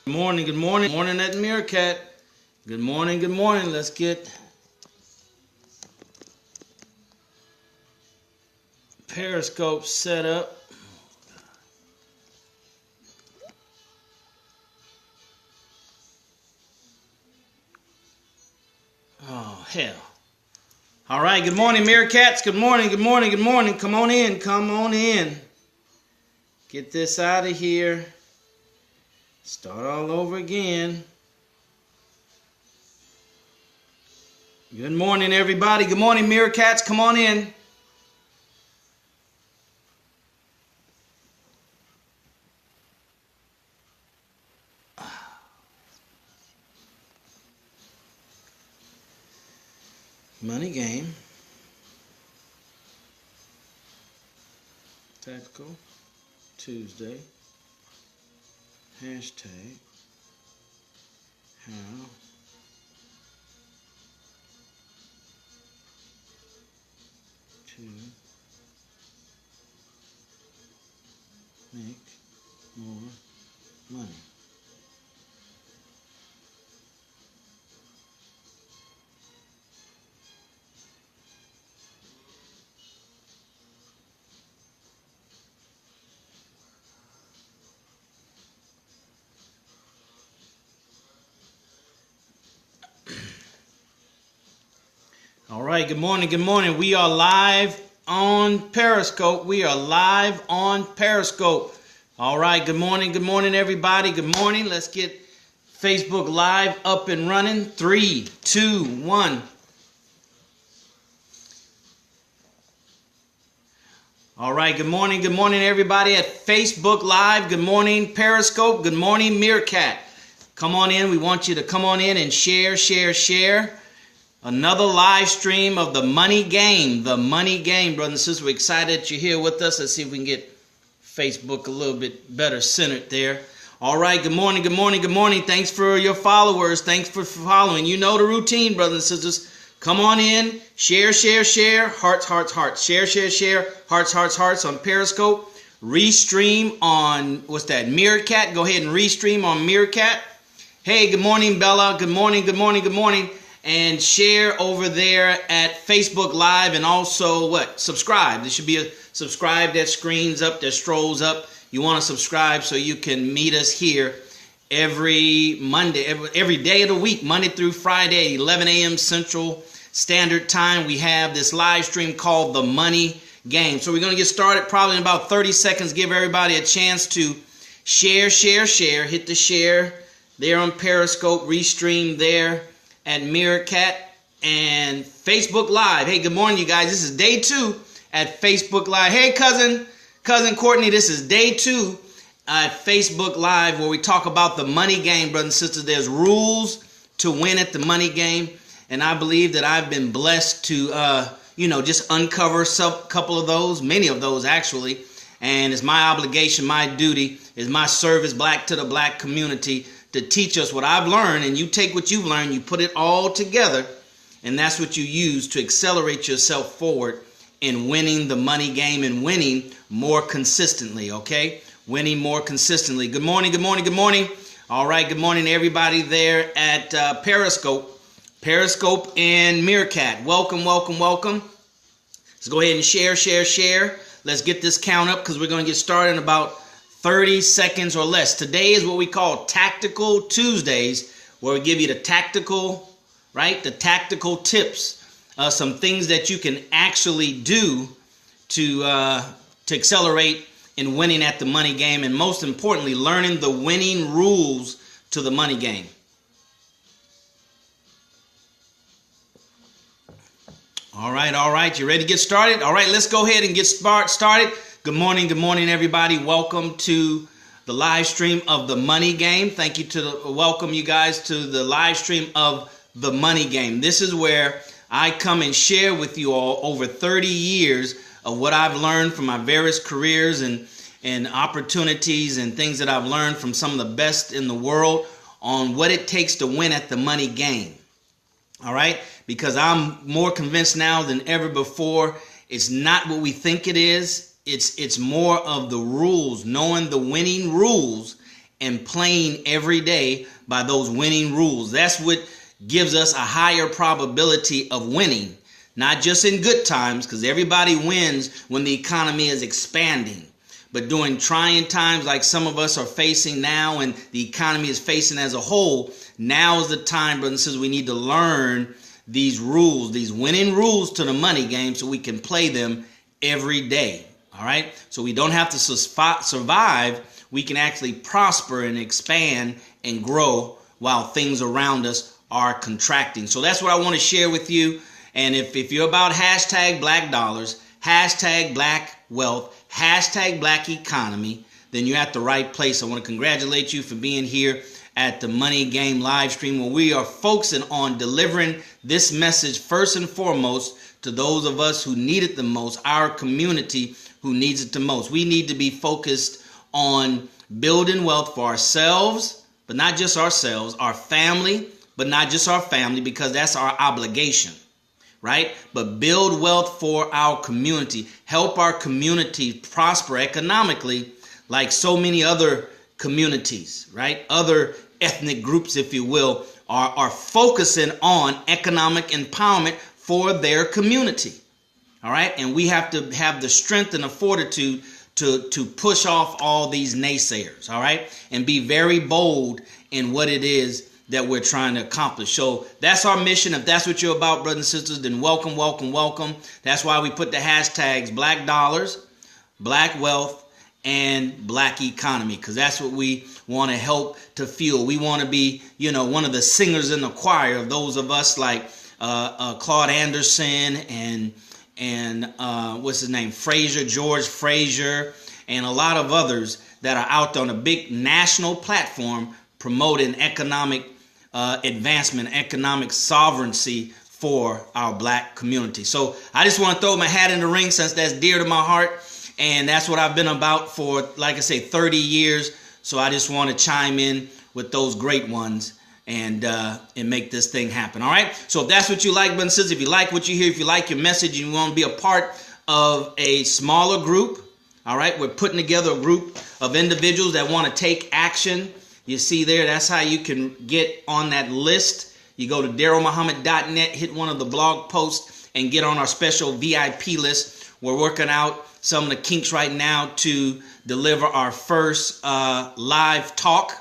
Good morning, good morning. Morning at Meerkat. Good morning, good morning. Let's get Periscope set up. Oh, hell. All right, good morning, Meerkats. Good morning, good morning, good morning. Come on in, come on in. Get this out of here. Start all over again. Good morning, everybody. Good morning, Meerkats. Come on in. Money game. Tactical Tuesday. Hashtag how to make more money. All right, good morning, good morning. We are live on Periscope. We are live on Periscope. All right, good morning, everybody. Good morning. Let's get Facebook Live up and running. 3, 2, 1. All right, good morning, everybody at Facebook Live. Good morning, Periscope. Good morning, Meerkat. Come on in. We want you to come on in and share. Another live stream of the money game. The money game, brothers and sisters. We're excited that you're here with us. Let's see if we can get Facebook a little bit better centered there. All right, good morning. Thanks for your followers. Thanks for following. You know the routine, brothers and sisters. Come on in. Share. Hearts. Share. Hearts on Periscope. Restream on, what's that, Meerkat. Go ahead and restream on Meerkat. Hey, good morning, Bella. Good morning. And share over there at Facebook Live, and also subscribe. There should be a subscribe that screens up, that strolls up. You want to subscribe so you can meet us here every Monday, every day of the week, Monday through Friday, 11 a.m. Central Standard Time. We have this live stream called The Money Game. So we're going to get started probably in about 30 seconds. Give everybody a chance to share. Hit the share there on Periscope, restream there at Meerkat and Facebook Live. Hey, good morning, you guys. This is day 2 at Facebook Live. Hey, cousin Courtney, this is day 2 at Facebook Live, where we talk about the money game, brothers and sisters. There's rules to win at the money game, and I believe that I've been blessed to, just uncover a couple of those, many of those actually, and it's my obligation, my duty, is my service to the black community to teach us what I've learned, and you take what you've learned, you put it all together, and that's what you use to accelerate yourself forward in winning the money game and winning more consistently, okay? Winning more consistently. Good morning. All right, good morning, everybody there at Periscope and Meerkat. Welcome. Let's go ahead and share. Let's get this count up, because we're going to get started in about 30 seconds or less. Today is what we call Tactical Tuesdays, where we give you the tactical tips, some things that you can actually do to accelerate in winning at the money game, and most importantly, learning the winning rules to the money game. All right. You ready to get started? All right, let's go ahead and get started. Good morning, everybody. Welcome to the live stream of the money game. Thank you welcome you guys to the live stream of the money game. This is where I come and share with you all over 30 years of what I've learned from my various careers and opportunities and things that I've learned from some of the best in the world on what it takes to win at the money game. All right? Because I'm more convinced now than ever before, it's not what we think it is. It's more of the rules, knowing the winning rules and playing every day by those winning rules. That's what gives us a higher probability of winning, not just in good times, because everybody wins when the economy is expanding. But during trying times like some of us are facing now and the economy is facing as a whole, now is the time, brothers and sisters, we need to learn these rules, these winning rules to the money game so we can play them every day. All right? So we don't have to survive. We can actually prosper and expand and grow while things around us are contracting. So that's what I want to share with you. And if you're about hashtag black dollars, hashtag black wealth, hashtag black economy, then you're at the right place. I want to congratulate you for being here at the Money Game live stream, where we are focusing on delivering this message first and foremost to those of us who need it the most, our community who needs it the most. We need to be focused on building wealth for ourselves, but not just ourselves, our family, but not just our family, because that's our obligation, right? But build wealth for our community, help our community prosper economically like so many other communities, right? Other ethnic groups, if you will, are focusing on economic empowerment for their community. All right. And we have to have the strength and the fortitude to push off all these naysayers. All right. And be very bold in what it is that we're trying to accomplish. So that's our mission. If that's what you're about, brothers and sisters, then welcome, welcome, welcome. That's why we put the hashtags black dollars, black wealth, and black economy, because that's what we want to help to fuel. We want to be, one of the singers in the choir of those of us like Claude Anderson and what's his name, George Frazier, and a lot of others that are out there on a big national platform promoting economic advancement, economic sovereignty for our black community. So I just want to throw my hat in the ring, since that's dear to my heart. And that's what I've been about for, like I say, 30 years. So I just want to chime in with those great ones and make this thing happen. All right. So if that's what you like, brothers and sisters, if you like what you hear, if you like your message and you want to be a part of a smaller group, all right, we're putting together a group of individuals that want to take action. You see there, that's how you can get on that list. You go to DarrellMuhammad.net, hit one of the blog posts, and get on our special VIP list. We're working out some of the kinks right now to deliver our first live talk.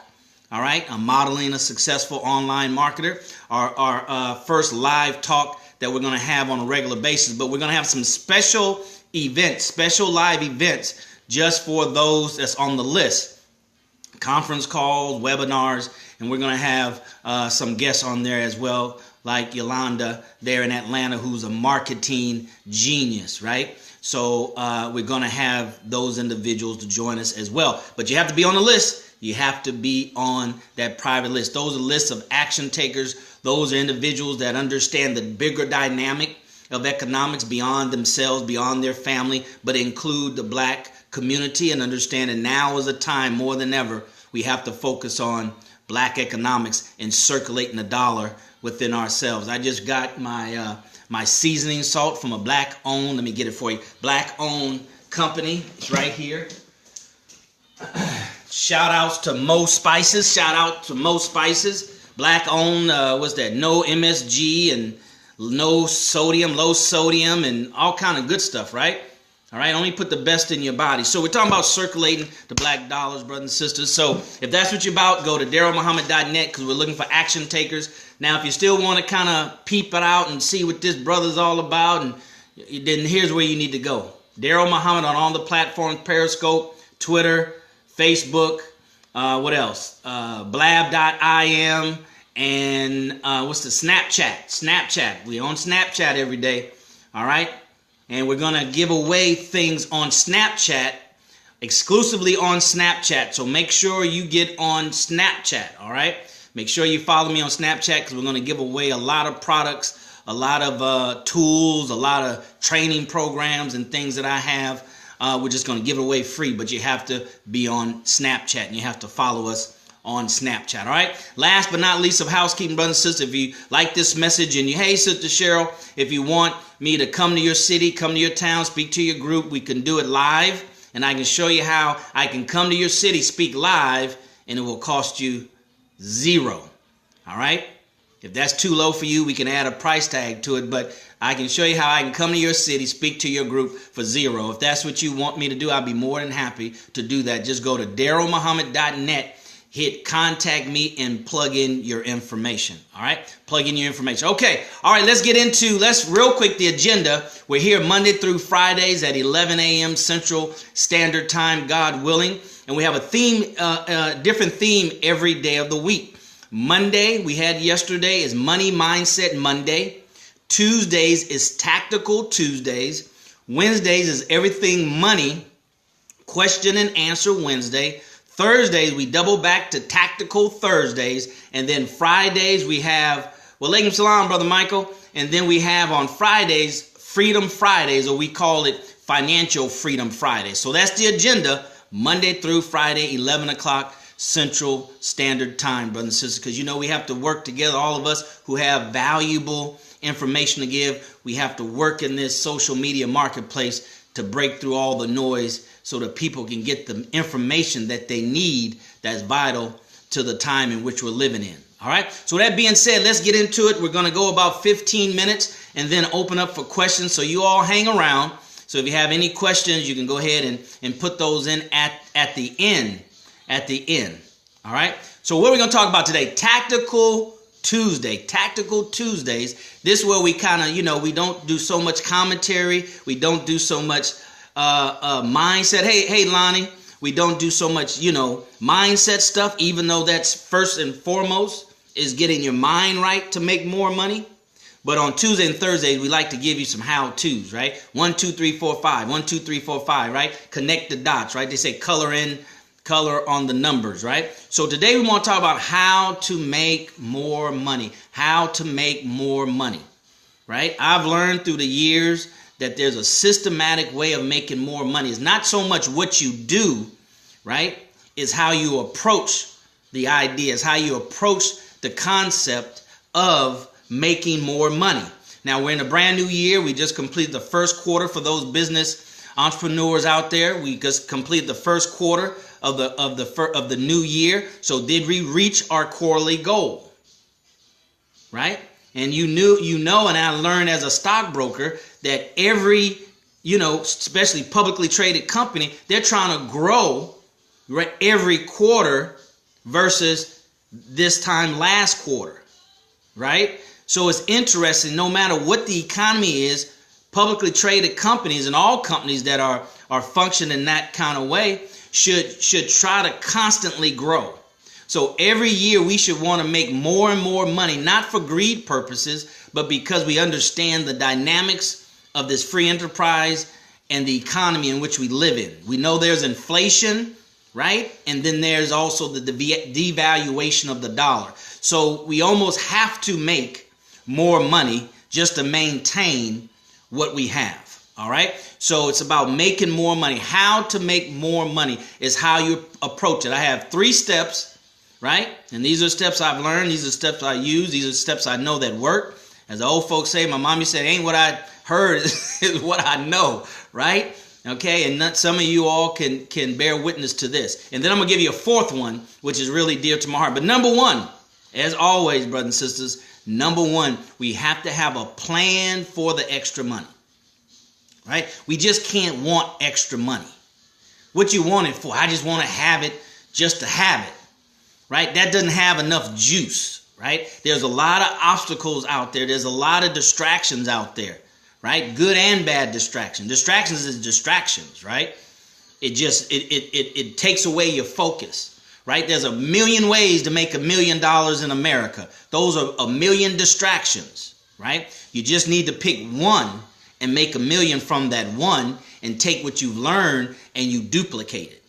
All right, I'm modeling a successful online marketer. Our first live talk that we're going to have on a regular basis, but we're going to have some special events, special live events just for those that's on the list. Conference calls, webinars, and we're going to have some guests on there as well, like Yolanda there in Atlanta, who's a marketing genius, right? So we're going to have those individuals to join us as well. But you have to be on the list. You have to be on that private list. Those are lists of action takers. Those are individuals that understand the bigger dynamic of economics beyond themselves, beyond their family, but include the black community, and understand that now is a time more than ever we have to focus on black economics and circulating the dollar within ourselves. I just got my seasoning salt from a black-owned, let me get it for you, black-owned company. It's right here. Shout outs to Mo Spices. Shout out to Mo Spices. Black-owned, what's that? No MSG and no sodium, low sodium, and all kind of good stuff, right? All right, only put the best in your body. So we're talking about circulating the black dollars, brothers and sisters. So if that's what you're about, go to DarrellMuhammad.net, because we're looking for action takers. Now, if you still want to kind of peep it out and see what this brother's all about, and then here's where you need to go. Darrell Muhammad on all the platforms, Periscope, Twitter, Facebook, what else? Blab.im, and what's the Snapchat? Snapchat. We're on Snapchat every day. All right. And we're going to give away things on Snapchat, exclusively on Snapchat. So make sure you get on Snapchat, all right? Make sure you follow me on Snapchat, because we're going to give away a lot of products, a lot of tools, a lot of training programs and things that I have. We're just going to give it away free, but you have to be on Snapchat, and you have to follow us on Snapchat. All right. Last but not least of housekeeping, brothers and sisters, if you like this message and you, hey, Sister Cheryl, if you want me to come to your city, come to your town, speak to your group, we can do it live. And I can show you how I can come to your city, speak live, and it will cost you $0. All right? If that's too low for you, we can add a price tag to it, but I can show you how I can come to your city, speak to your group for $0. If that's what you want me to do, I'll be more than happy to do that. Just go to DarrellMuhammad.net, hit contact me, and plug in your information. All right? Plug in your information. Okay. All right, let's get into, real quick, the agenda. We're here Monday through Fridays at 11 a.m. Central Standard Time, God willing. And we have a theme, different theme every day of the week. Monday, we had yesterday, is Money Mindset Monday. Tuesdays is Tactical Tuesdays. Wednesdays is Everything Money, Question and Answer Wednesday. Thursdays, we double back to Tactical Thursdays. And then Fridays, we have, Walaikum Salam, Brother Michael. And then we have on Fridays, Freedom Fridays, or we call it Financial Freedom Fridays. So that's the agenda, Monday through Friday, 11 o'clock. Central Standard Time, brothers and sisters, because you know we have to work together, all of us who have valuable information to give. We have to work in this social media marketplace to break through all the noise so that people can get the information that they need that's vital to the time in which we're living in. All right, so that being said, let's get into it. We're going to go about 15 minutes and then open up for questions, so you all hang around. So if you have any questions, you can go ahead and put those in at the end. All right. So what are we going to talk about today? Tactical Tuesday. Tactical Tuesdays. This is where we kind of, we don't do so much commentary. We don't do so much mindset. Hey, Lonnie. We don't do so much, mindset stuff, even though that's first and foremost is getting your mind right to make more money. But on Tuesday and Thursdays, we like to give you some how-tos, right? 1, 2, 3, 4, 5. 1, 2, 3, 4, 5, right? Connect the dots, right? They say color on the numbers, right? So today we want to talk about how to make more money. How to make more money, right? I've learned through the years that there's a systematic way of making more money. It's not so much what you do, right? It's how you approach the ideas, how you approach the concept of making more money. Now, we're in a brand new year. We just completed the first quarter for those business entrepreneurs out there. We just completed the first quarter of the new year. So did we reach our quarterly goal? Right? And you know, and I learned as a stockbroker that every, especially publicly traded company, they're trying to grow every quarter versus this time last quarter. Right? So it's interesting, no matter what the economy is, publicly traded companies and all companies that are functioning in that kind of way should try to constantly grow. So every year we should want to make more and more money, not for greed purposes, but because we understand the dynamics of this free enterprise and the economy in which we live in. We know there's inflation, right? And then there's also the devaluation of the dollar. So we almost have to make more money just to maintain what we have. All right. So it's about making more money. How to make more money is how you approach it. I have 3 steps, right? And these are steps I've learned. These are steps I use. These are steps I know that work. As the old folks say, my mommy said, ain't what I heard is what I know, right? Okay. And some of you all can bear witness to this. And then I'm going to give you a 4th one, which is really dear to my heart. But number 1, as always, brothers and sisters, number 1, we have to have a plan for the extra money. Right? We just can't want extra money. What you want it for? I just want to have it just to have it. Right? That doesn't have enough juice. Right? There's a lot of obstacles out there. There's a lot of distractions out there. Right? Good and bad distractions. Distractions is distractions. Right? It takes away your focus. Right? There's a million ways to make $1 million in America. Those are a million distractions. Right? You just need to pick one and make $1 million from that one and take what you've learned and you duplicate it.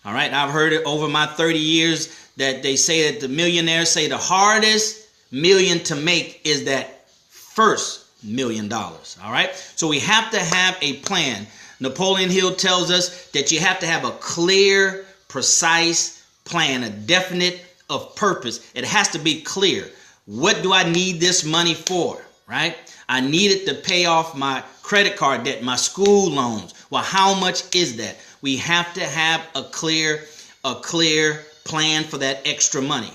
All right. I've heard it over my 30 years that they say that the millionaires say the hardest million to make is that first $1 million. All right. So we have to have a plan. Napoleon Hill tells us that you have to have a clear, precise plan, a definite of purpose. It has to be clear. What do I need this money for? Right? I need it to pay off my credit card debt, my school loans. Well, how much is that? We have to have a clear plan for that extra money.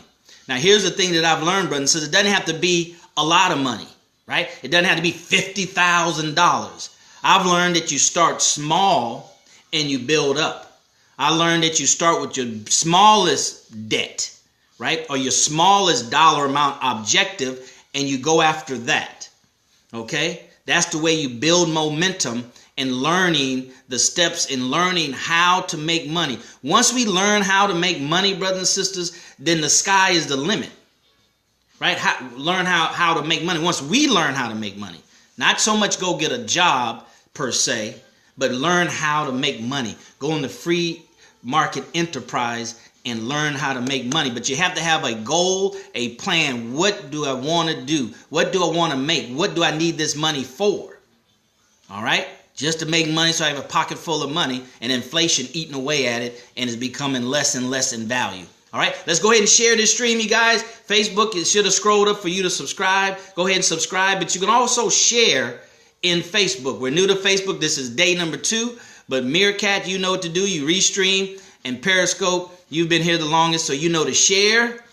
Now, here's the thing that I've learned, brothers and sisters. It doesn't have to be a lot of money, right? It doesn't have to be $50,000. I've learned that you start small and you build up. I learned that you start with your smallest debt, right? Or your smallest dollar amount objective, and you go after that, okay? That's the way you build momentum and learning the steps in learning how to make money. Once we learn how to make money, brothers and sisters, then the sky is the limit, right? Learn how to make money. Once we learn how to make money, not so much go get a job per se, but learn how to make money. Go into free market enterprise and learn how to make money. But you have to have a goal, a plan. What do I want to do? What do I want to make? What do I need this money for? All right? Just to make money so I have a pocket full of money, and inflation eating away at it, and it's becoming less and less in value. All right, let's go ahead and share this stream, you guys. Facebook, it should have scrolled up for you to subscribe. Go ahead and subscribe, but you can also share in Facebook. We're new to Facebook. This is day number 2, but Meerkat, you know what to do. You restream, and Periscope, you've been here the longest, so you know to share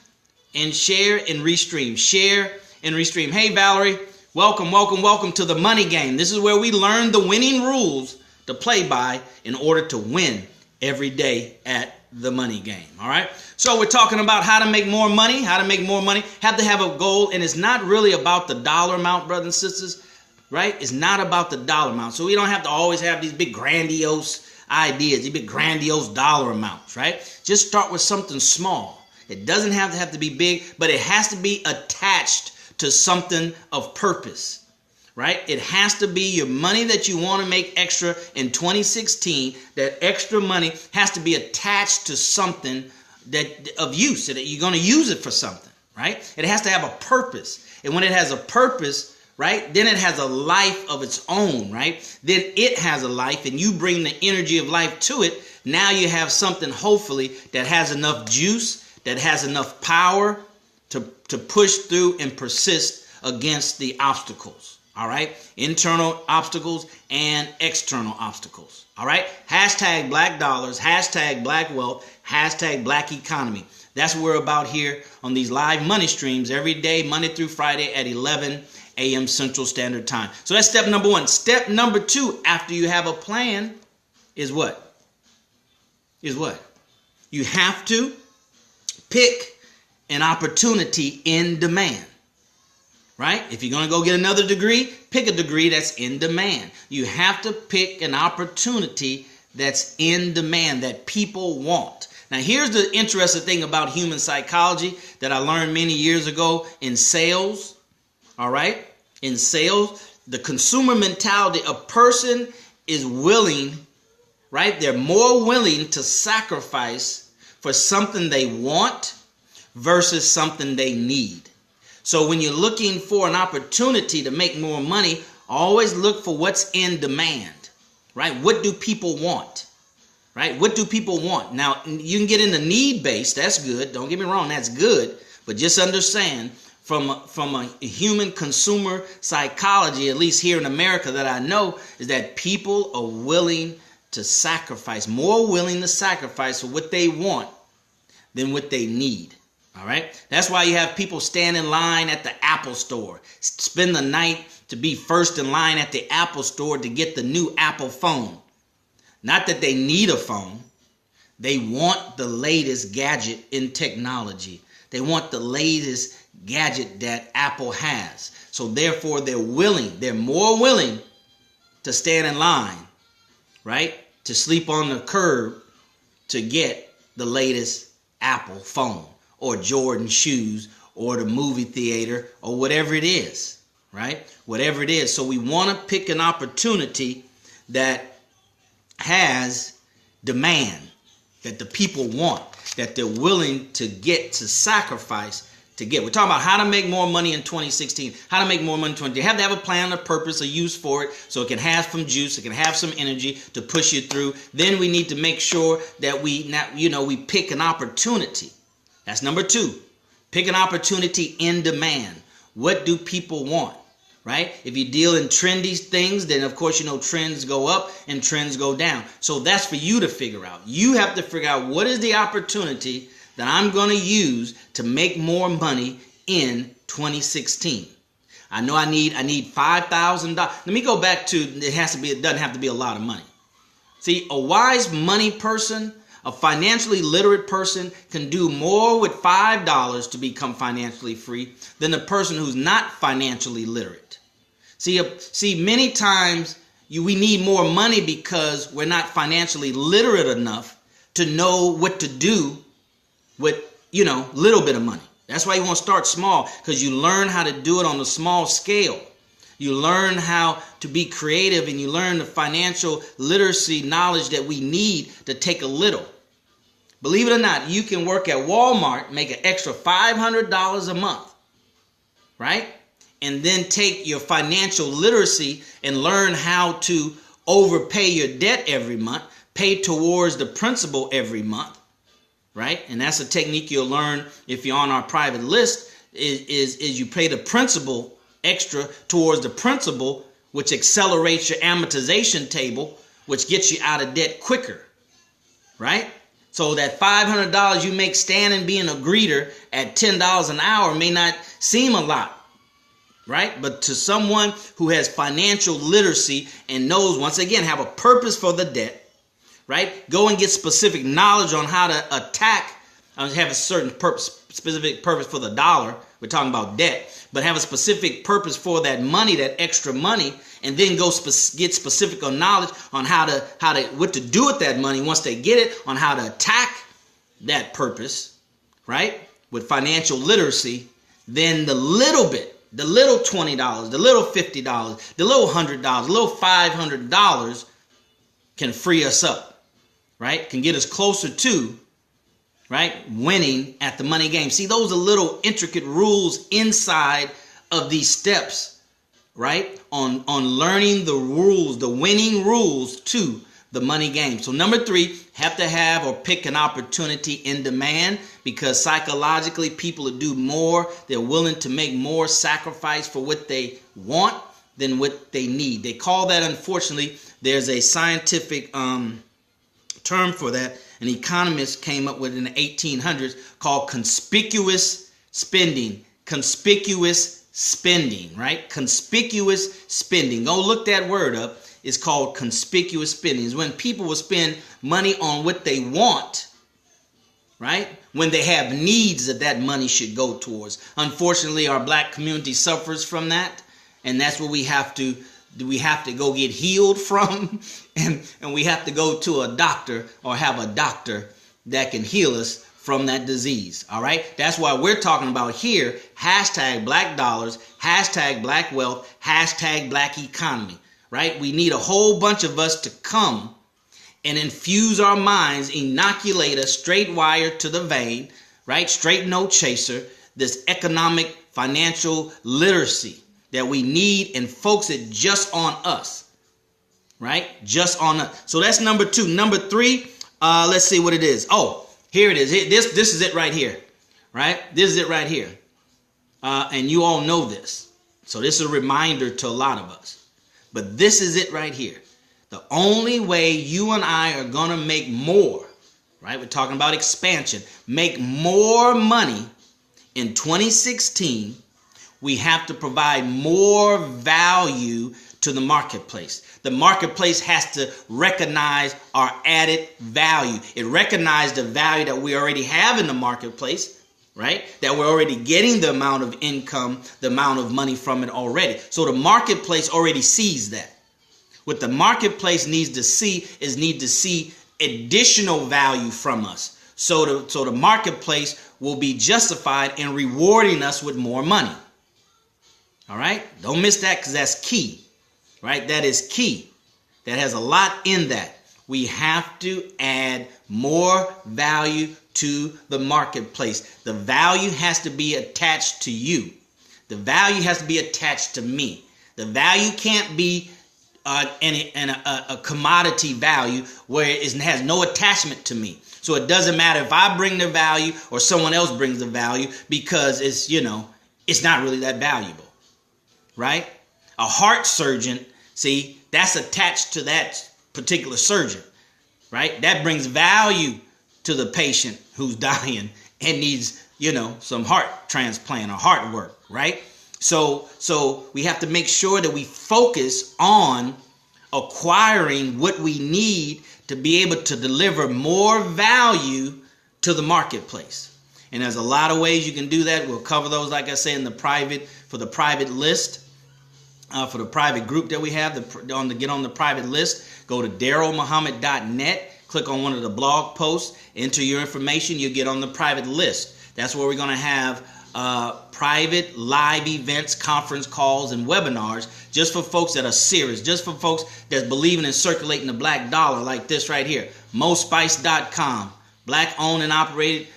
and restream. Share and restream. Hey, Valerie. Welcome, welcome, welcome to the money game. This is where we learn the winning rules to play by in order to win every day at the money game. All right. So we're talking about how to make more money, have to have a goal. And it's not really about the dollar amount, brothers and sisters, right? It's not about the dollar amount. So we don't have to always have these big grandiose ideas, these big grandiose dollar amounts, right? Just start with something small. It doesn't have to be big, but it has to be attached to something of purpose, right? It has to be your money that you want to make extra in 2016. That extra money has to be attached to something that of use, so that you're going to use it for something, right? It has to have a purpose. And when it has a purpose, right, then it has a life of its own, right? Then it has a life, and you bring the energy of life to it. Now you have something, hopefully, that has enough juice, that has enough power to push through and persist against the obstacles, all right? Internal obstacles and external obstacles, all right? Hashtag black dollars, hashtag black wealth, hashtag black economy. That's what we're about here on these live money streams every day, Monday through Friday at 11 a.m. Central Standard Time. So that's step number 1. Step number 2, after you have a plan, is what? You have to pick an opportunity in demand, right? If you're going to go get another degree, pick a degree that's in demand. You have to pick an opportunity that's in demand, that people want. Now, here's the interesting thing about human psychology that I learned many years ago in sales, all right? In sales, the consumer mentality, a person is willing, right? They're more willing to sacrifice for something they want versus something they need. So when you're looking for an opportunity to make more money, always look for what's in demand, right? What do people want, right? What do people want? Now, you can get into need-based. That's good. Don't get me wrong. That's good. But just understand from a human consumer psychology, at least here in America that I know, is that people are willing to sacrifice, more willing to sacrifice for what they want than what they need. All right. That's why you have people stand in line at the Apple store, spend the night to be first in line at the Apple store to get the new Apple phone. Not that they need a phone. They want the latest gadget in technology. They want the latest gadget that Apple has. So therefore, they're more willing to stand in line, right? To sleep on the curb to get the latest Apple phone, or Jordan shoes, or the movie theater, or whatever it is, right? Whatever it is. So we want to pick an opportunity that has demand, that the people want, that they're willing to sacrifice to get. We're talking about how to make more money in 2016, how to make more money in 2020. You have to have a plan, a purpose, a use for it, so it can have some juice, it can have some energy to push you through. Then we need to make sure that we pick an opportunity. That's number 2. Pick an opportunity in demand. What do people want, right? If you deal in trendy things, then of course, trends go up and trends go down. So that's for you to figure out. You have to figure out what is the opportunity that I'm going to use to make more money in 2016. I know I need $5,000. Let me go back to it doesn't have to be a lot of money. See, a wise money person, a financially literate person can do more with $5 to become financially free than the person who's not financially literate. See, many times we need more money because we're not financially literate enough to know what to do with, little bit of money. That's why you want to start small, because you learn how to do it on a small scale. You learn how to be creative, and you learn the financial literacy knowledge that we need to take a little. Believe it or not, you can work at Walmart, make an extra $500 a month, right? And then take your financial literacy and learn how to overpay your debt every month, pay towards the principal every month, right? And that's a technique you'll learn if you're on our private list, is you pay the principal extra towards the principal, which accelerates your amortization table, which gets you out of debt quicker, right? So that $500 you make standing being a greeter at $10 an hour may not seem a lot, right? But to someone who has financial literacy and knows, once again, have a purpose for the debt, right? Go and get specific knowledge on how to attack, have a certain specific purpose for the dollar. We're talking about debt, but have a specific purpose for that money, that extra money, and then go get specific on knowledge on what to do with that money once they get it, on how to attack that purpose, right? With financial literacy, then the little bit, the little $20, the little $50, the little $100, the little $500 can free us up, right? Can get us closer to, right, winning at the money game. See, those are little intricate rules inside of these steps, right, on learning the rules, the winning rules to the money game. So number 3, have to have or pick an opportunity in demand, because psychologically people will do more. They're willing to make more sacrifice for what they want than what they need. They call that, unfortunately, there's a scientific term for that. An economist came up with in the 1800s called conspicuous spending. Conspicuous spending, right? Conspicuous spending. Go look that word up. It's called conspicuous spending. It's when people will spend money on what they want, right? When they have needs that money should go towards. Unfortunately, our black community suffers from that, and that's what we have to go get healed from, and we have to go to a doctor or have a doctor that can heal us from that disease. All right. That's why we're talking about here, hashtag black dollars, hashtag black wealth, hashtag black economy, right? We need a whole bunch of us to come and infuse our minds, inoculate a straight wire to the vein, right? Straight no chaser, this economic financial literacy that we need, and focus it just on us, right? Just on us. So that's number 2. Number 3, let's see what it is. Oh, here it is. This is it right here, right? This is it right here. And you all know this. So this is a reminder to a lot of us. But this is it right here. The only way you and I are going to make more, right? We're talking about expansion. Make more money in 2016. We have to provide more value to the marketplace. The marketplace has to recognize our added value. It recognizes the value that we already have in the marketplace, right? That we're already getting the amount of income, the amount of money from it already. So the marketplace already sees that. What the marketplace needs to see additional value from us. So the marketplace will be justified in rewarding us with more money. All right. Don't miss that, because that's key, right? That is key. That has a lot in that. We have to add more value to the marketplace. The value has to be attached to you. The value has to be attached to me. The value can't be a commodity value where it has no attachment to me. So it doesn't matter if I bring the value or someone else brings the value, because it's not really that valuable. Right? A heart surgeon, see, that's attached to that particular surgeon, right? That brings value to the patient who's dying and needs, some heart transplant or heart work, right? So we have to make sure that we focus on acquiring what we need to be able to deliver more value to the marketplace. And there's a lot of ways you can do that. We'll cover those, like I say, for the private list, for the private group that we have. Get on the private list, go to DarrellMuhammad.net, click on one of the blog posts, enter your information, you'll get on the private list. That's where we're going to have private live events, conference calls, and webinars just for folks that are serious, just for folks that's believing in circulating the black dollar, like this right here. MoSpice.com, black owned and operated.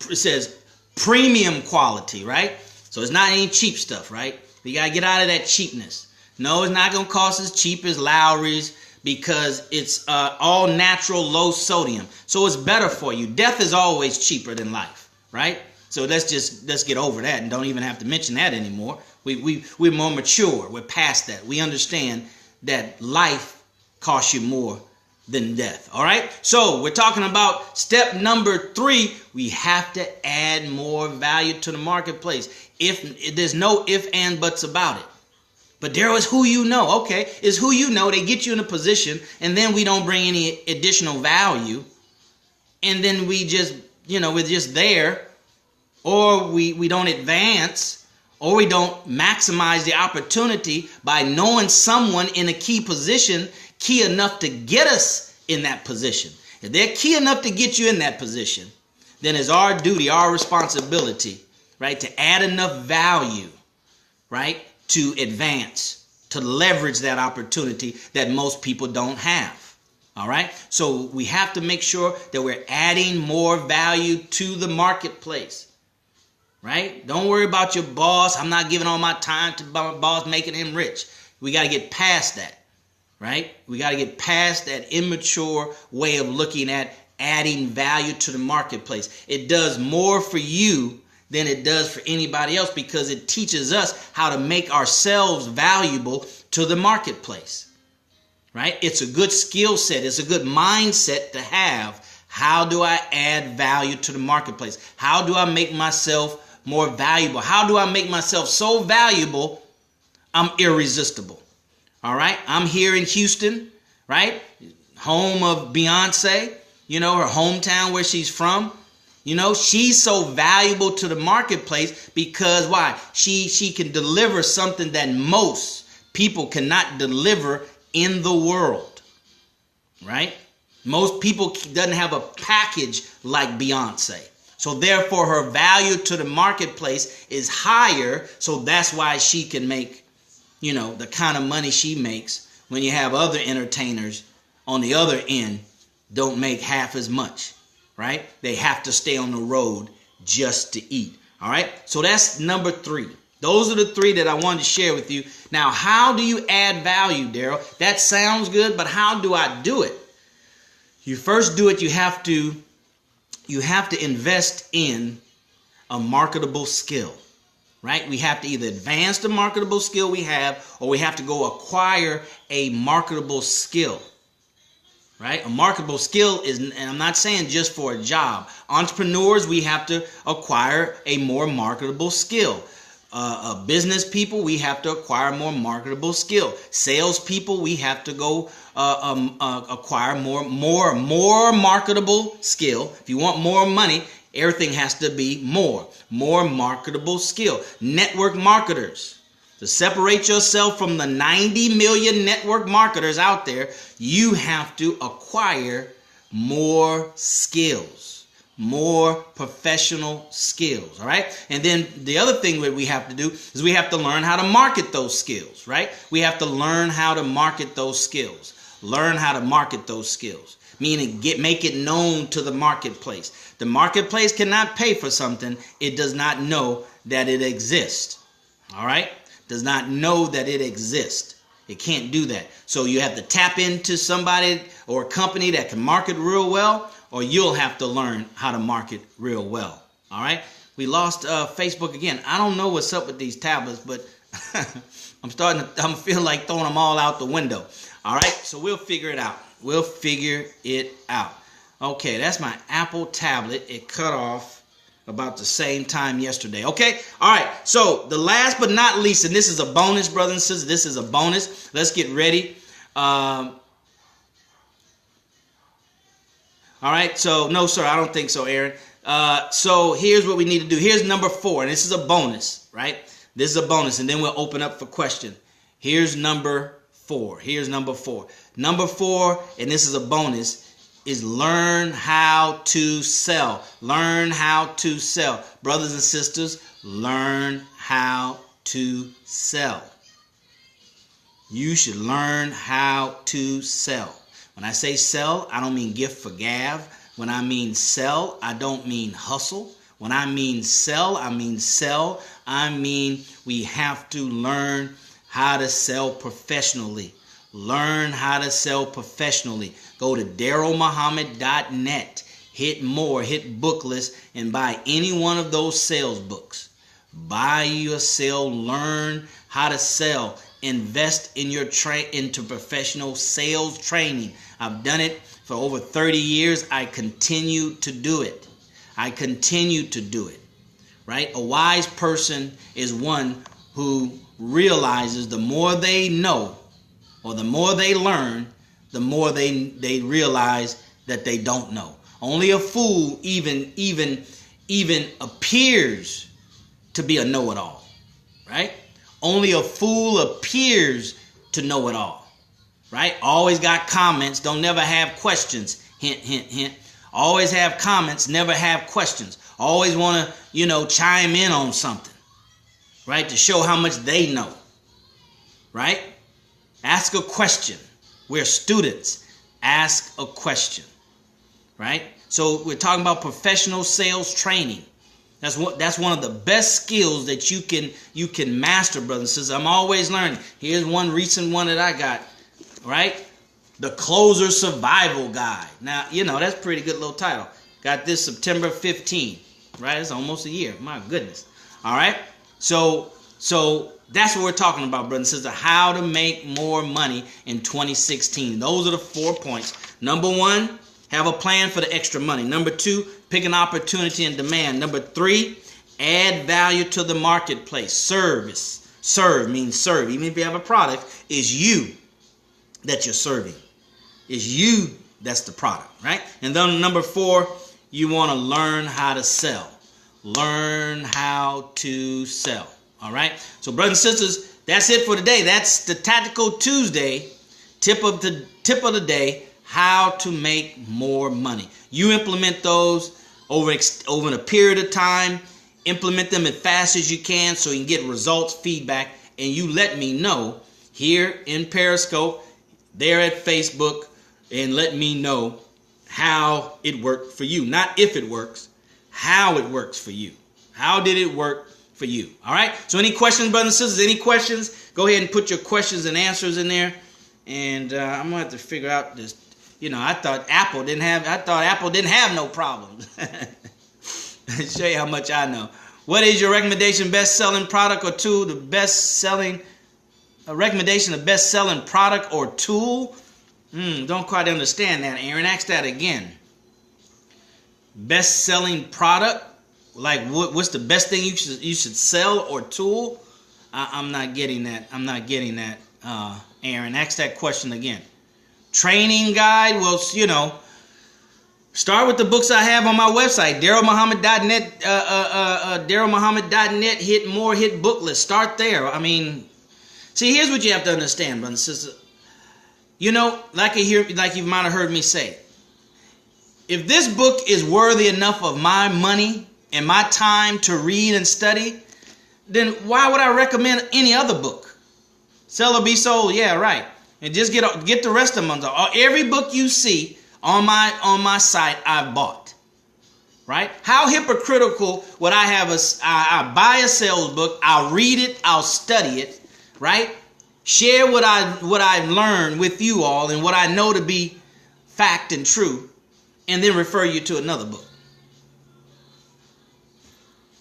It says premium quality, right? So it's not any cheap stuff, right? You got to get out of that cheapness. No, it's not going to cost as cheap as Lowry's because it's all natural, low sodium. So it's better for you. Death is always cheaper than life, right? So let's get over that and don't even have to mention that anymore. We're more mature. We're past that. We understand that life costs you more than death. All right. So we're talking about step number 3. We have to add more value to the marketplace. If there's no if and buts about it. But Darrell, is who you know. Okay. It's who you know. They get you in a position and then we don't bring any additional value. And then we just, we're just there. Or we don't advance, or we don't maximize the opportunity by knowing someone in a key position, key enough to get us in that position. If they're key enough to get you in that position, then it's our duty, our responsibility, right, to add enough value, right, to advance, to leverage that opportunity that most people don't have. All right. So we have to make sure that we're adding more value to the marketplace. Right? Don't worry about your boss. I'm not giving all my time to my boss, making him rich. We got to get past that. Right? We got to get past that immature way of looking at adding value to the marketplace. It does more for you than it does for anybody else because it teaches us how to make ourselves valuable to the marketplace. Right? It's a good skill set. It's a good mindset to have. How do I add value to the marketplace? How do I make myself more valuable? How do I make myself so valuable I'm irresistible? All right. I'm here in Houston, right? Home of Beyonce, her hometown where she's from. She's so valuable to the marketplace because why? She can deliver something that most people cannot deliver in the world, right? Most people doesn't have a package like Beyonce. So therefore, her value to the marketplace is higher. So that's why she can make, the kind of money she makes when you have other entertainers on the other end don't make half as much, right? They have to stay on the road just to eat. All right. So that's number 3. Those are the 3 that I wanted to share with you. Now, how do you add value, Darrell? That sounds good, but how do I do it? You first do it. You have to invest in a marketable skill, right? We have to either advance the marketable skill we have, or we have to go acquire a marketable skill, right? A marketable skill is, and I'm not saying just for a job. Entrepreneurs, we have to acquire a more marketable skill. Business people, we have to acquire more marketable skill. Sales people, we have to go acquire more marketable skill. If you want more money, everything has to be more marketable skill. Network marketers, to separate yourself from the 90 million network marketers out there, you have to acquire more skills. More professional skills, all right? And then the other thing that we have to do is we have to learn how to market those skills, right? We have to learn how to market those skills. Learn how to market those skills, meaning make it known to the marketplace. The marketplace cannot pay for something it does not know that it exists, all right? Does not know that it exists. It can't do that. So you have to tap into somebody or a company that can market real well, or you'll have to learn how to market real well. All right. We lost Facebook again. I don't know what's up with these tablets, but I'm feeling like throwing them all out the window. All right. So we'll figure it out. Okay. That's my Apple tablet. It cut off about the same time yesterday. Okay? All right. So the last but not least, and this is a bonus, brothers and sisters. This is a bonus. Let's get ready. All right. So no, sir, I don't think so, Aaron. So here's what we need to do. Here's number 4, and this is a bonus, right? This is a bonus, and then we'll open up for question. Here's number 4. Here's number 4. Number 4, and this is a bonus, is learn how to sell. Learn how to sell. Brothers and sisters, learn how to sell. You should learn how to sell. When I say sell, I don't mean gift for gab. When I mean sell, I don't mean hustle. When I mean sell, I mean sell. I mean we have to learn how to sell professionally. Learn how to sell professionally. Go to DarrellMuhammad.net. Hit more, hit book list, and buy any one of those sales books. Buy your sale, learn how to sell. Invest in your into professional sales training. I've done it for over 30 years. I continue to do it. I continue to do it. Right? A wise person is one who realizes the more they know or the more they learn, the more they realize that they don't know. Only a fool even appears to be a know-it-all. Right? Only a fool appears to know it all. Right? Always got comments, don't never have questions. Hint, hint, hint. Always have comments, never have questions. Always want to, chime in on something. Right? To show how much they know. Right? Ask a question. We're students. Ask a question. Right? So we're talking about professional sales training. That's one of the best skills that you can master, brothers and sisters. I'm always learning. Here's one recent one that I got, right? The Closer Survival Guide. Now, that's a pretty good little title. Got this September 15, right? It's almost a year. My goodness. All right? So that's what we're talking about, brothers and sisters. How to make more money in 2016. Those are the 4 points. Number 1, have a plan for the extra money. Number 2, pick an opportunity and demand. Number 3, add value to the marketplace. Service. Serve means serve. Even if you have a product, it's you that you're serving. It's you that's the product, right? And then number 4, you want to learn how to sell. Learn how to sell. All right? So brothers and sisters, that's it for today. That's the Tactical Tuesday tip of the day. How to make more money. You implement those over a period of time. Implement them as fast as you can so you can get results, feedback, and you let me know here in Periscope, there at Facebook, and let me know how it worked for you. Not if it works, how it works for you. How did it work for you? All right? So any questions, brothers and sisters? Any questions? Go ahead and put your questions and answers in there. And I'm going to have to figure out this. I thought Apple didn't have no problems. Show you how much I know. What is your recommendation best-selling product or tool? A recommendation of best-selling product or tool? Don't quite understand that, Aaron. Ask that again. Best-selling product? Like what's the best thing you should sell or tool? I'm not getting that. Aaron. Ask that question again. Training guide, well, start with the books I have on my website, DarrellMuhammad.net, DarrellMuhammad.net, hit book list. Start there. See, here's what you have to understand, brothers and sisters. Like you might have heard me say, if this book is worthy enough of my money and my time to read and study, then why would I recommend any other book? Sell or be sold, yeah, right. And just get the rest of them. Every book you see on my site, I've bought. Right? How hypocritical would I have I buy a sales book, I'll read it, I'll study it, right? Share what I've learned with you all and what I know to be fact and true, and then refer you to another book.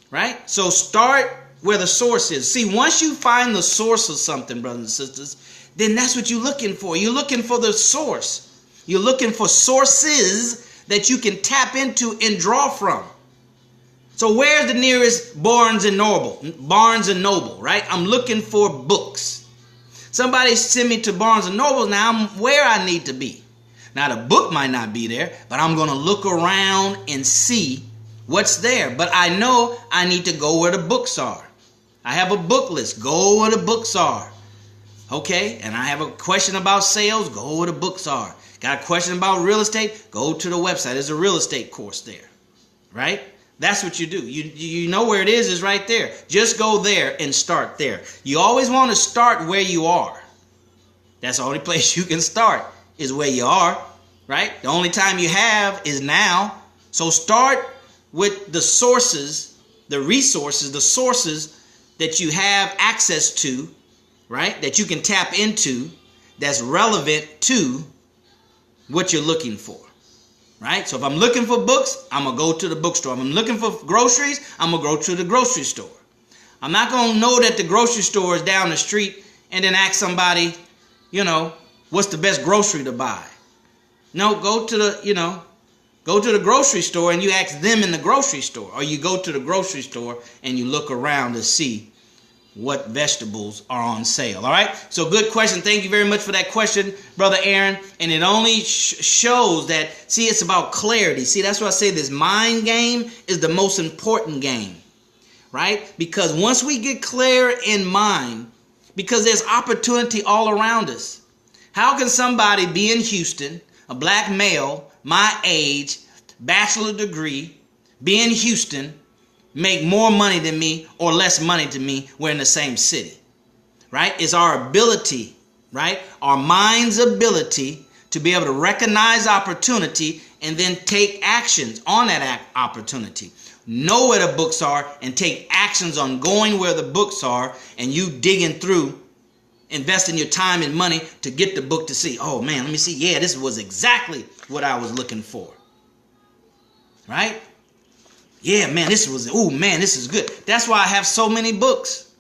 Right? So start where the source is. See, once you find the source of something, brothers and sisters, then that's what you're looking for. You're looking for the source. You're looking for sources that you can tap into and draw from. So where's the nearest Barnes and Noble, right? I'm looking for books. Somebody send me to Barnes and Noble. Now I'm where I need to be. Now the book might not be there, but I'm going to look around and see what's there. But I know I need to go where the books are. I have a book list. Go where the books are. Okay? And I have a question about sales. Go where the books are. Got a question about real estate? Go to the website. There's a real estate course there. Right? That's what you do. You know where it is right there. Just go there and start there. You always want to start where you are. That's the only place you can start is where you are. Right? The only time you have is now. So start with the sources, the resources, the sources that you have access to, right? That you can tap into, that's relevant to what you're looking for, right? So if I'm looking for books, I'm going to go to the bookstore. If I'm looking for groceries, I'm going to go to the grocery store. I'm not going to know that the grocery store is down the street and then ask somebody, what's the best grocery to buy? No, go to the grocery store and you ask them in the grocery store. Or you go to the grocery store and you look around to see what vegetables are on sale. All right? So good question. Thank you very much for that question, Brother Aaron. And it only shows that, see, it's about clarity. See, that's why I say this mind game is the most important game. Right? Because once we get clear in mind, because there's opportunity all around us. How can somebody be in Houston, a black male, my age, bachelor degree, be in Houston, make more money than me or less money than me? We're in the same city, right? It's our ability, right? Our mind's ability to be able to recognize opportunity and then take actions on that opportunity. Know where the books are and take actions on going where the books are, and you digging through, investing your time and money to get the book to see, oh man, let me see. Yeah, this was exactly what I was looking for. Right? Yeah, man, this is good. That's why I have so many books.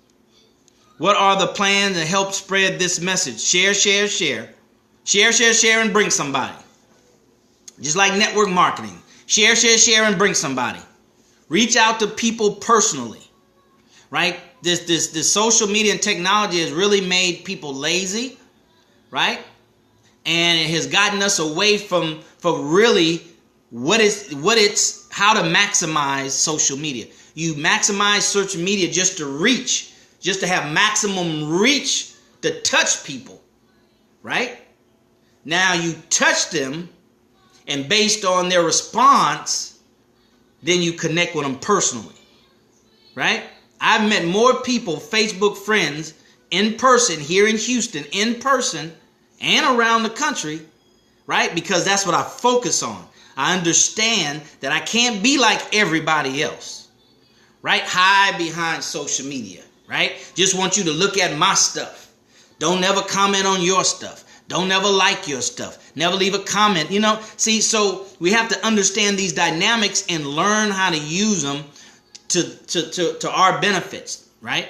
What are the plans to help spread this message? Share, share, share. Share, share, share, and bring somebody. Just like network marketing. Share, share, share, and bring somebody. Reach out to people personally. Right? This social media and technology has really made people lazy. Right? And it has gotten us away from really how to maximize social media. You maximize social media just to reach, just to have maximum reach to touch people, right? Now you touch them, and based on their response, then you connect with them personally, right? I've met more people, Facebook friends, in person here in Houston, in person, and around the country, right? Because that's what I focus on. I understand that I can't be like everybody else, right? Hide behind social media, right? Just want you to look at my stuff. Don't never comment on your stuff. Don't never like your stuff. Never leave a comment. See, so we have to understand these dynamics and learn how to use them to our benefits, right?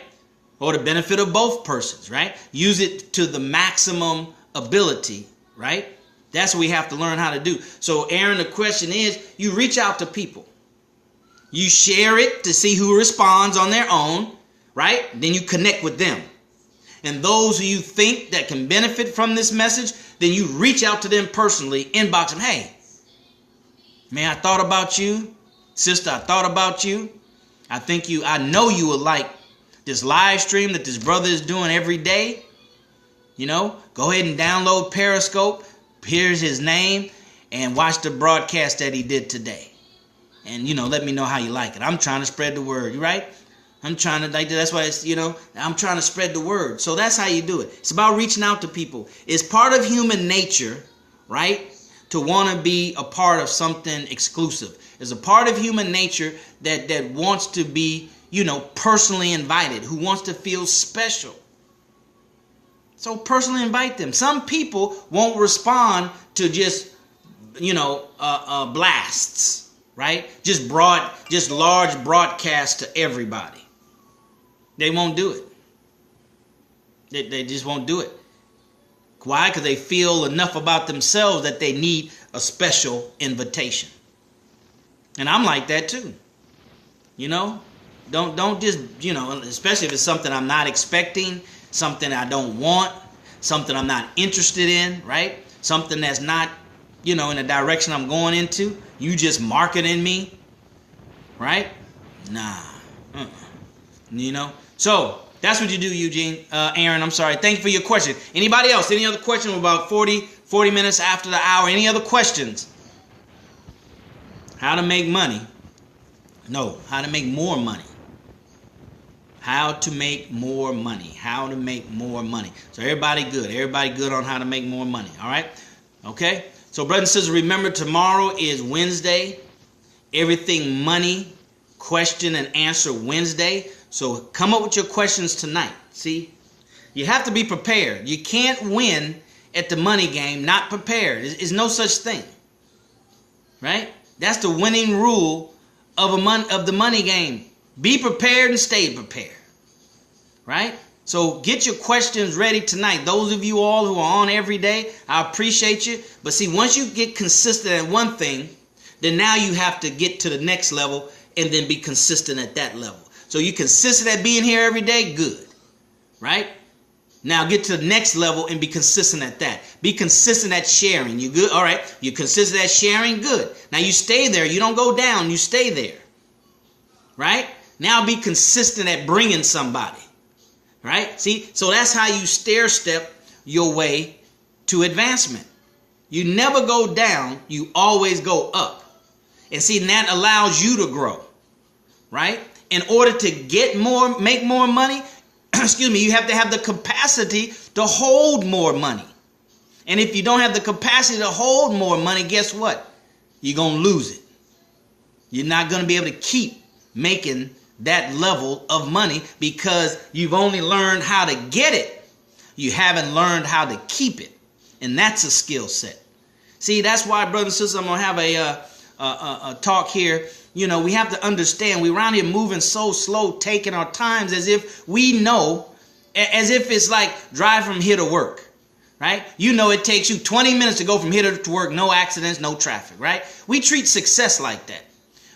Or the benefit of both persons, right? Use it to the maximum ability, right? That's what we have to learn how to do. So, Aaron, the question is, you reach out to people. You share it to see who responds on their own, right? Then you connect with them. And those who you think that can benefit from this message, then you reach out to them personally, inbox them. Hey, man, I thought about you. Sister, I thought about you. I know you would like this live stream that this brother is doing every day. Go ahead and download Periscope. Here's his name, and watch the broadcast that he did today. And, let me know how you like it. I'm trying to spread the word, right? I'm trying to, that's why it's, I'm trying to spread the word. So that's how you do it. It's about reaching out to people. It's part of human nature, right, to want to be a part of something exclusive. It's a part of human nature that wants to be, personally invited, who wants to feel special. So personally invite them. Some people won't respond to just, blasts, right? Just large broadcasts to everybody. They won't do it. They just won't do it. Why? Because they feel enough about themselves that they need a special invitation. And I'm like that too. You know, don't just, you know, especially if it's something I'm not expecting, something I don't want, something I'm not interested in, right? Something that's not, you know, in the direction I'm going into. You just marketing me, right? Nah. You know? So, that's what you do, Eugene. Aaron, I'm sorry. Thank you for your question. Anybody else? Any other question? We're about 40 minutes after the hour. Any other questions? How to make money? No, how to make more money. How to make more money. How to make more money. So everybody good. Everybody good on how to make more money. All right? Okay? So brothers and sisters, remember tomorrow is Wednesday. Everything Money question and answer Wednesday. So come up with your questions tonight. See? You have to be prepared. You can't win at the money game not prepared. There's no such thing. Right? That's the winning rule of the money game. Be prepared and stay prepared. Right? So get your questions ready tonight. Those of you all who are on every day, I appreciate you. But see, once you get consistent at one thing, then now you have to get to the next level and then be consistent at that level. So you're consistent at being here every day, good. Right? Now get to the next level and be consistent at that. Be consistent at sharing. You good? All right. You're consistent at sharing, good. Now you stay there. You don't go down. You stay there. Right? Now be consistent at bringing somebody. Right? See? So that's how you stair step your way to advancement. You never go down. You always go up. And see, that allows you to grow. Right? In order to get more, make more money, excuse me, you have to have the capacity to hold more money. And if you don't have the capacity to hold more money, guess what? You're going to lose it. You're not going to be able to keep making that level of money because you've only learned how to get it. You haven't learned how to keep it. And that's a skill set. See, that's why, brothers and sisters, I'm going to have a talk here. You know, we have to understand we're around here moving so slow, taking our times as if we know, as if it's like drive from here to work, right? You know, it takes you 20 minutes to go from here to work, no accidents, no traffic, right? We treat success like that.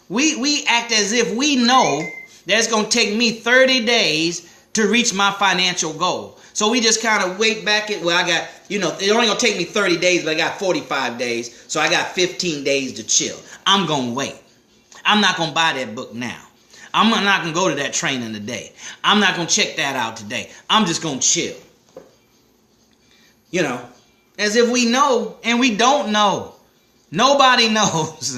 We act as if we know that it's going to take me 30 days to reach my financial goal. So we just kind of wait back at, well, I got, you know, it's only going to take me 30 days, but I got 45 days. So I got 15 days to chill. I'm going to wait. I'm not going to buy that book now. I'm not going to go to that training today. I'm not going to check that out today. I'm just going to chill. You know, as if we know and we don't know. Nobody knows.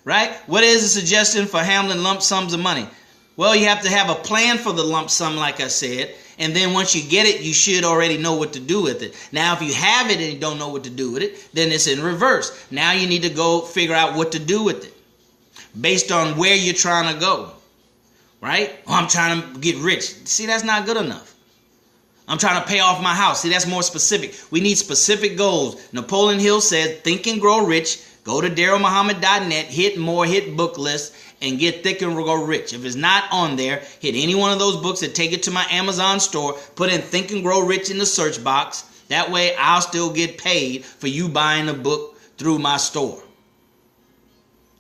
Right? What is the suggestion for handling lump sums of money? Well, you have to have a plan for the lump sum, like I said. And then once you get it, you should already know what to do with it. Now, if you have it and you don't know what to do with it, then it's in reverse. Now you need to go figure out what to do with it based on where you're trying to go. Right? Oh, I'm trying to get rich. See, that's not good enough. I'm trying to pay off my house. See, that's more specific. We need specific goals. Napoleon Hill said, think and grow rich. Go to DarrellMuhammad.net, hit more, hit book list, and get Think and Grow Rich. If it's not on there, hit any one of those books and take it to my Amazon store. Put in Think and Grow Rich in the search box. That way, I'll still get paid for you buying the book through my store.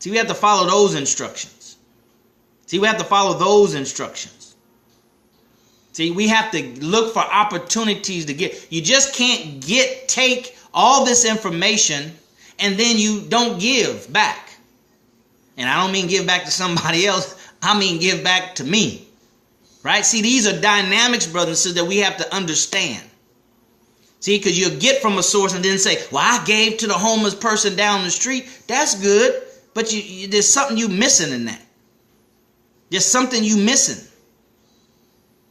See, we have to follow those instructions. See, we have to follow those instructions. See, we have to look for opportunities to get. You just can't take all this information and then you don't give back. And I don't mean give back to somebody else. I mean give back to me. Right? See, these are dynamics, brothers and sisters, that we have to understand. See, because you'll get from a source and then say, well, I gave to the homeless person down the street. That's good. But there's something you missing in that. There's something you missing.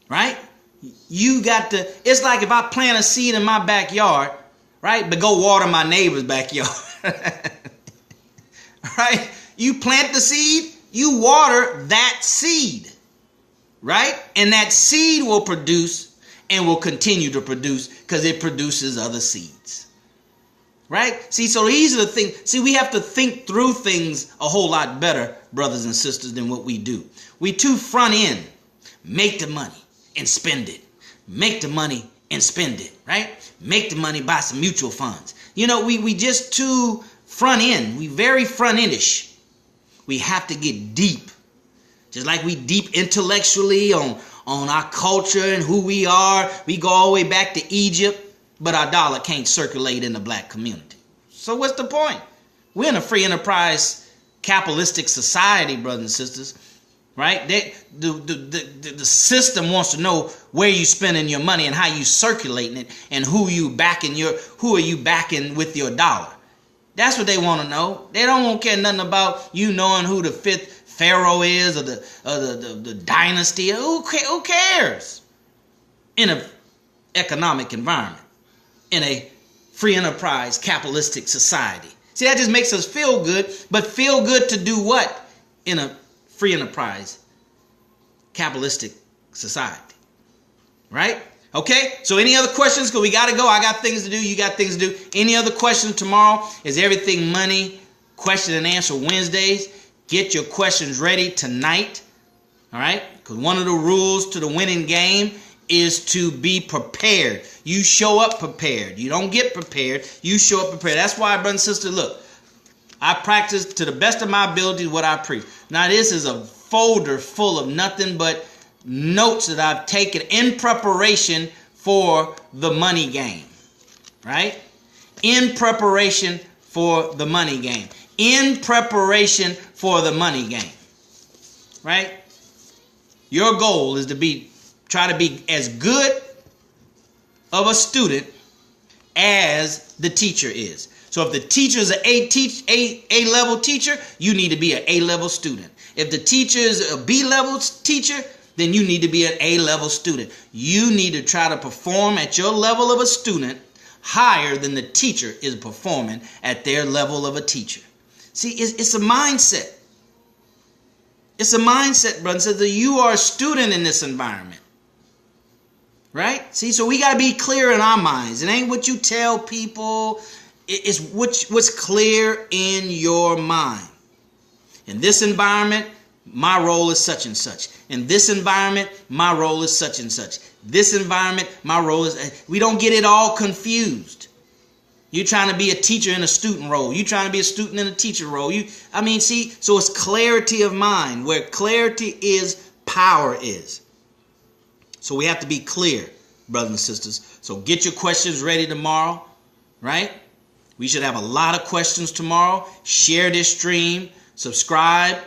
Right? You got to, it's like if I plant a seed in my backyard, right? But go water my neighbor's backyard. Right? You plant the seed, you water that seed. Right? And that seed will produce and will continue to produce because it produces other seeds. Right? See, so these are the things. See, we have to think through things a whole lot better, brothers and sisters, than what we do. We too front end. Make the money and spend it. Make the money and spend it. Right? Make the money, buy some mutual funds. You know, we just too front end. We very front endish. We have to get deep. Just like we deep intellectually on our culture and who we are. We go all the way back to Egypt, but our dollar can't circulate in the black community. So what's the point? We're in a free enterprise capitalistic society, brothers and sisters, right? The system wants to know where you spending your money and how you circulating it and who are you backing with your dollar. That's what they want to know. They don't care nothing about you knowing who the fifth pharaoh is or the dynasty. Who cares? In an economic environment, in a free enterprise capitalistic society. See, that just makes us feel good, but feel good to do what in a free enterprise capitalistic society, right? Okay, so any other questions? Because we got to go. I got things to do. You got things to do. Any other questions tomorrow? Is Everything Money question and answer Wednesdays. Get your questions ready tonight, all right? Because one of the rules to the winning game is to be prepared. You show up prepared. You don't get prepared. You show up prepared. That's why, brother and sister, look, I practice to the best of my ability what I preach. Now, this is a folder full of nothing but notes that I've taken in preparation for the money game, right? In preparation for the money game. In preparation for the money game, right? Your goal is to try to be as good of a student as the teacher is. So if the teacher is an A-level teacher, you need to be an A-level student. If the teacher is a B-level teacher, then you need to be an A-level student. You need to try to perform at your level of a student higher than the teacher is performing at their level of a teacher. See, it's a mindset. It's a mindset, brother. So that you are a student in this environment. Right? See, so we got to be clear in our minds. It ain't what you tell people. It's what's clear in your mind. In this environment, my role is such and such. In this environment, my role is such and such. This environment, my role is... We don't get it all confused. You're trying to be a teacher in a student role. You're trying to be a student in a teacher role. So it's clarity of mind. Where clarity is, power is. So we have to be clear, brothers and sisters. So get your questions ready tomorrow, right? We should have a lot of questions tomorrow. Share this stream. Subscribe,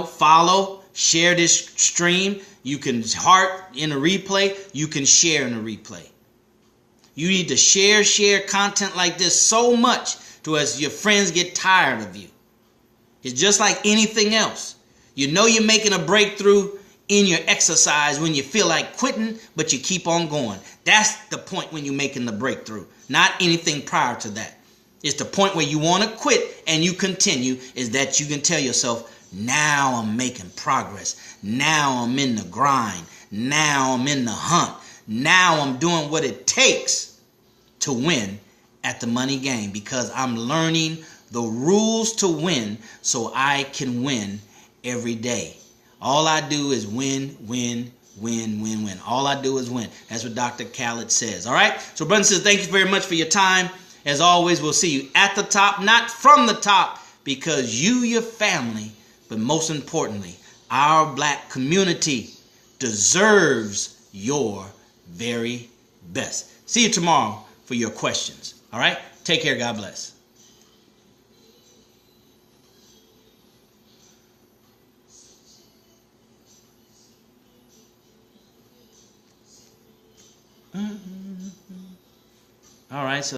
follow. Share this stream. You can heart in a replay. You can share in a replay. You need to share content like this so much to as your friends get tired of you. It's just like anything else. You know you're making a breakthrough in your exercise when you feel like quitting, but you keep on going. That's the point when you're making the breakthrough, not anything prior to that. It's the point where you want to quit and you continue, is that you can tell yourself, now I'm making progress. Now I'm in the grind. Now I'm in the hunt. Now I'm doing what it takes to win at the money game, because I'm learning the rules to win so I can win every day. All I do is win, win, win, win, win. All I do is win. That's what Dr. Khaled says. All right? So, brothers and sisters, thank you very much for your time. As always, we'll see you at the top, not from the top, because you, your family, but most importantly, our black community deserves your very best. See you tomorrow for your questions. All right? Take care. God bless. All right. So